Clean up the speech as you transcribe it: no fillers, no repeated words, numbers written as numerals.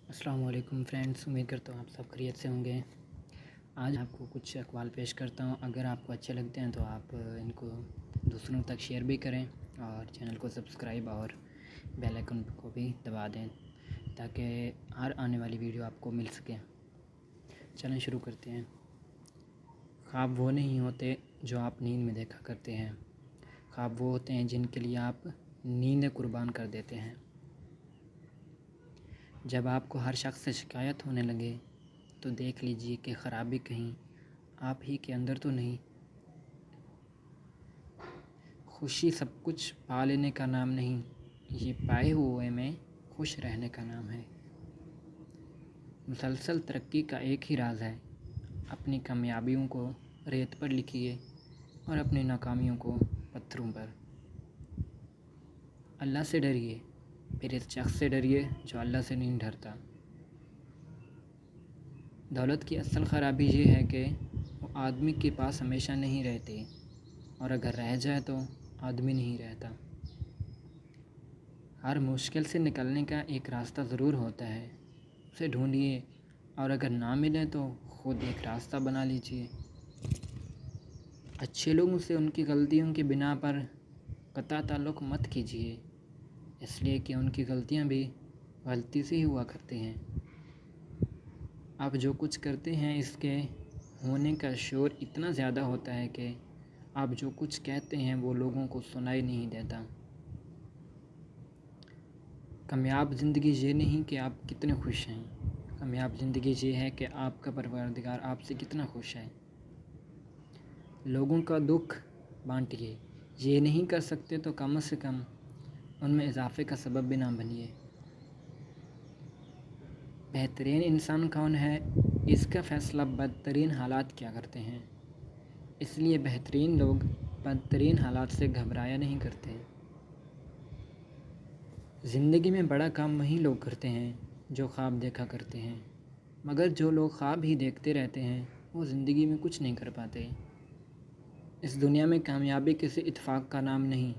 السلام علیکم فرینڈس، امید کرتا ہوں آپ سب خیریت سے ہوں گے۔ آج آپ کو کچھ اقوال پیش کرتا ہوں، اگر آپ کو اچھے لگتے ہیں تو آپ ان کو دوسروں تک شیئر بھی کریں اور چینل کو سبسکرائب اور بیل آئیکن کو بھی دبا دیں تاکہ ہر آنے والی ویڈیو آپ کو مل سکے۔ چلیں شروع کرتے ہیں۔ خواب وہ نہیں ہوتے جو آپ نیند میں دیکھا کرتے ہیں، خواب وہ ہوتے ہیں جن کے لیے آپ نیندیں قربان کر دیتے ہیں۔ جب آپ کو ہر شخص سے شکایت ہونے لگے تو دیکھ لیجئے کہ خرابی کہیں آپ ہی کے اندر تو نہیں۔ خوشی سب کچھ پا لینے کا نام نہیں، یہ پائے ہوئے میں خوش رہنے کا نام ہے۔ مسلسل ترقی کا ایک ہی راز ہے، اپنی کامیابیوں کو ریت پر لکھیے اور اپنی ناکامیوں کو پتھروں پر۔ اللہ سے ڈریے، پھر اس شخص سے ڈریے جو اللہ سے نہیں ڈرتا۔ دولت کی اصل خرابی یہ ہے کہ وہ آدمی کے پاس ہمیشہ نہیں رہتی، اور اگر رہ جائے تو آدمی نہیں رہتا۔ ہر مشکل سے نکلنے کا ایک راستہ ضرور ہوتا ہے، اسے ڈھونڈیے اور اگر نہ ملے تو خود ایک راستہ بنا لیجیے۔ اچھے لوگوں سے ان کی غلطیوں کی بنا پر قطع تعلق مت کیجیے، اس لیے کہ ان کی غلطیاں بھی غلطی سے ہی ہوا کرتے ہیں۔ آپ جو کچھ کرتے ہیں اس کے ہونے کا شور اتنا زیادہ ہوتا ہے کہ آپ جو کچھ کہتے ہیں وہ لوگوں کو سنائی نہیں دیتا۔ کامیاب زندگی یہ نہیں کہ آپ کتنے خوش ہیں، کامیاب زندگی یہ ہے کہ آپ کا پروردگار آپ سے کتنا خوش ہے۔ لوگوں کا دکھ بانٹیے، یہ نہیں کر سکتے تو کم سے کم ان میں اضافے کا سبب بھی نہ بنیے۔ بہترین انسان کون ہے، اس کا فیصلہ بدترین حالات کیا کرتے ہیں، اس لیے بہترین لوگ بدترین حالات سے گھبرایا نہیں کرتے۔ زندگی میں بڑا کام وہی لوگ کرتے ہیں جو خواب دیکھا کرتے ہیں، مگر جو لوگ خواب ہی دیکھتے رہتے ہیں وہ زندگی میں کچھ نہیں کر پاتے۔ اس دنیا میں کامیابی کسی اتفاق کا نام نہیں۔